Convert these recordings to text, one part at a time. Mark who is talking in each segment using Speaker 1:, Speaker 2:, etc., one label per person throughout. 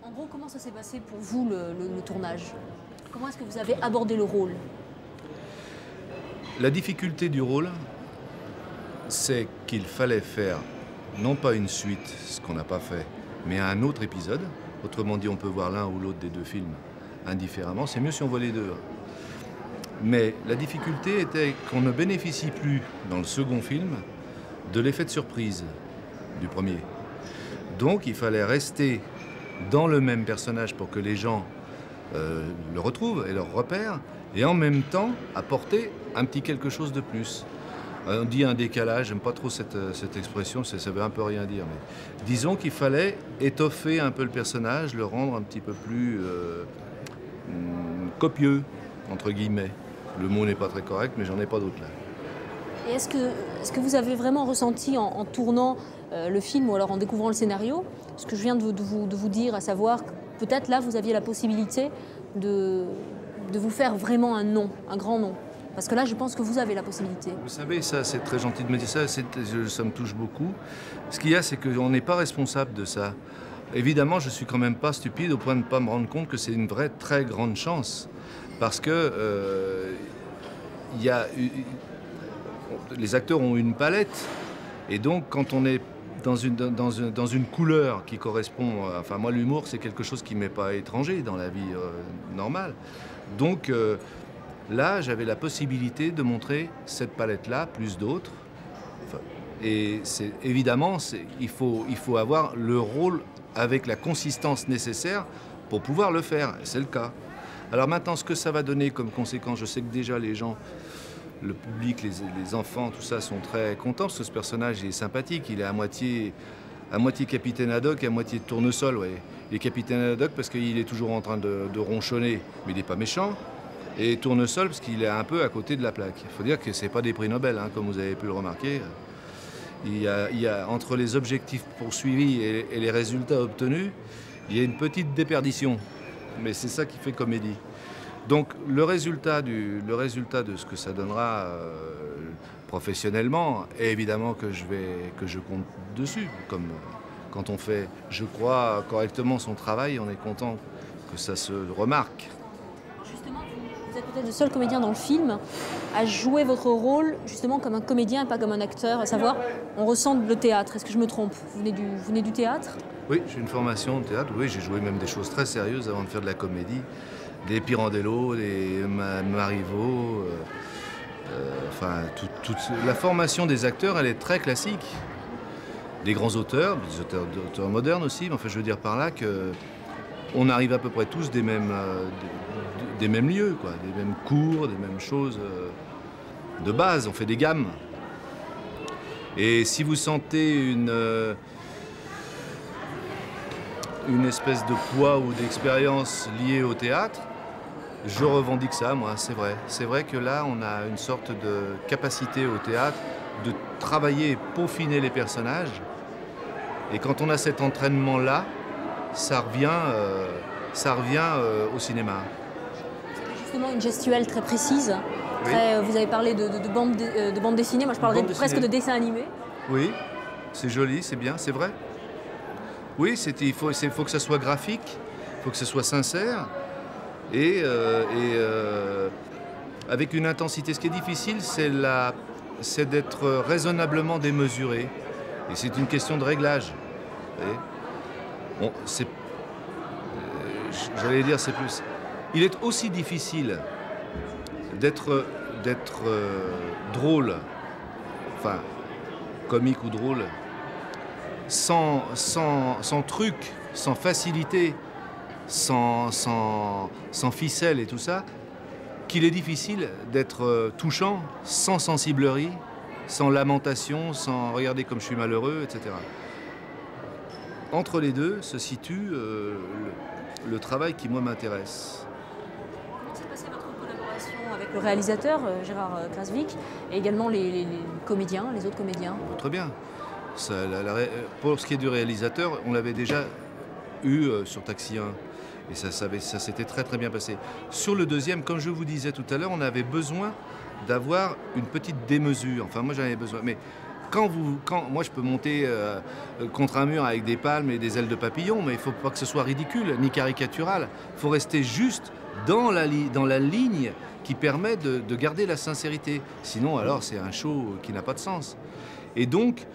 Speaker 1: En gros, comment ça s'est passé pour vous le tournage? Comment est-ce que vous avez abordé le rôle?
Speaker 2: La difficulté du rôle, c'est qu'il fallait faire non pas une suite, ce qu'on n'a pas fait, mais un autre épisode. Autrement dit, on peut voir l'un ou l'autre des deux films indifféremment. C'est mieux si on voit les deux. Mais la difficulté était qu'on ne bénéficie plus, dans le second film, de l'effet de surprise du premier. Donc il fallait rester dans le même personnage pour que les gens le retrouvent et le repèrent, et en même temps apporter un petit quelque chose de plus. On dit un décalage, j'aime pas trop cette expression, ça veut un peu rien dire, mais disons qu'il fallait étoffer un peu le personnage, le rendre un petit peu plus copieux, entre guillemets. Le mot n'est pas très correct, mais j'en ai pas d'autre là.
Speaker 1: Et est-ce que vous avez vraiment ressenti en tournant le film ou alors en découvrant le scénario, ce que je viens de vous dire, à savoir que peut-être là vous aviez la possibilité de vous faire vraiment un nom, un grand nom? Parce que là, je pense que vous avez la possibilité.
Speaker 2: Vous savez, ça, c'est très gentil de me dire ça, ça me touche beaucoup. Ce qu'il y a, c'est qu'on n'est pas responsable de ça. Évidemment, je suis quand même pas stupide au point de ne pas me rendre compte que c'est une vraie très grande chance. Parce que les acteurs ont une palette. Et donc, quand on est dans une couleur qui correspond... Enfin, moi, l'humour, c'est quelque chose qui ne m'est pas étranger dans la vie normale. Donc... là, j'avais la possibilité de montrer cette palette-là, plus d'autres. Enfin, et évidemment, il faut avoir le rôle avec la consistance nécessaire pour pouvoir le faire. Et c'est le cas. Alors maintenant, ce que ça va donner comme conséquence, je sais que déjà les gens, le public, les enfants, tout ça, sont très contents parce que ce personnage est sympathique. Il est à moitié capitaine Haddock et à moitié tournesol. Ouais. Il est capitaine Haddock parce qu'il est toujours en train de ronchonner, mais il n'est pas méchant. Et tournesol parce qu'il est un peu à côté de la plaque. Il faut dire que ce n'est pas des prix Nobel, hein, comme vous avez pu le remarquer. Il y a entre les objectifs poursuivis et les résultats obtenus, il y a une petite déperdition. Mais c'est ça qui fait comédie. Donc le résultat de ce que ça donnera professionnellement, est évidemment que je compte dessus. Comme quand on fait, je crois, correctement son travail, on est content que ça se remarque.
Speaker 1: Vous êtes peut-être le seul comédien dans le film à jouer votre rôle justement comme un comédien et pas comme un acteur, à savoir on ressent le théâtre. Est-ce que je me trompe? Vous venez du théâtre?
Speaker 2: Oui, j'ai une formation de théâtre. Oui, j'ai joué même des choses très sérieuses avant de faire de la comédie. Des Pirandello, des Marivaux. Enfin, la formation des acteurs, elle est très classique. Des grands auteurs, des auteurs modernes aussi. Mais enfin, je veux dire par là que on arrive à peu près tous des mêmes lieux, quoi, des mêmes cours, des mêmes choses de base. On fait des gammes. Et si vous sentez une espèce de poids ou d'expérience liée au théâtre, je revendique ça, moi, c'est vrai. C'est vrai que là, on a une sorte de capacité au théâtre de travailler et peaufiner les personnages. Et quand on a cet entraînement-là, ça revient au cinéma.
Speaker 1: Justement, une gestuelle très précise.
Speaker 2: Oui.
Speaker 1: Vous avez parlé de bande dessinée, moi je parlerais presque de dessin animé.
Speaker 2: Oui, c'est joli, c'est bien, c'est vrai. Oui, il faut que ça soit graphique, il faut que ça soit sincère et avec une intensité. Ce qui est difficile, c'est d'être raisonnablement démesuré. Et c'est une question de réglage. Bon, j'allais dire, c'est plus... Il est aussi difficile d'être drôle, enfin, comique ou drôle, sans truc, sans facilité, sans ficelle et tout ça, qu'il est difficile d'être touchant, sans sensiblerie, sans lamentation, sans regarder comme je suis malheureux, etc. Entre les deux se situe le travail qui, moi, m'intéresse.
Speaker 1: Comment s'est passée votre collaboration avec le réalisateur, Gérard Klasvik, et également les comédiens, les autres comédiens?
Speaker 2: Très bien. Pour ce qui est du réalisateur, on l'avait déjà eu sur Taxi 1. Et ça s'était très très bien passé. Sur le deuxième, comme je vous disais tout à l'heure, on avait besoin d'avoir une petite démesure. Enfin, moi j'en avais besoin. Mais moi je peux monter contre un mur avec des palmes et des ailes de papillon, mais il ne faut pas que ce soit ridicule ni caricatural. Il faut rester juste dans la ligne qui permet de garder la sincérité. Sinon, alors, c'est un show qui n'a pas de sens. Et donc,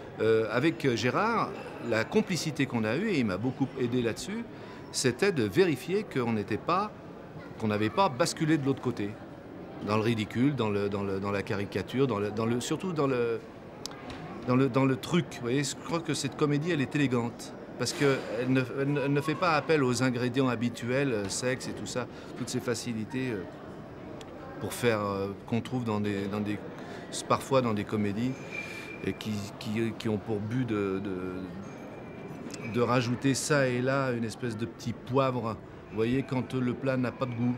Speaker 2: avec Gérard, la complicité qu'on a eue, et il m'a beaucoup aidé là-dessus, c'était de vérifier qu'on n'avait pas basculé de l'autre côté, dans le ridicule, dans la caricature, surtout dans le truc. Vous voyez, je crois que cette comédie, elle est élégante. Parce qu'elle ne fait pas appel aux ingrédients habituels, sexe et tout ça, toutes ces facilités pour faire qu'on trouve parfois dans des comédies et qui ont pour but de rajouter ça et là une espèce de petit poivre. Vous voyez, quand le plat n'a pas de goût.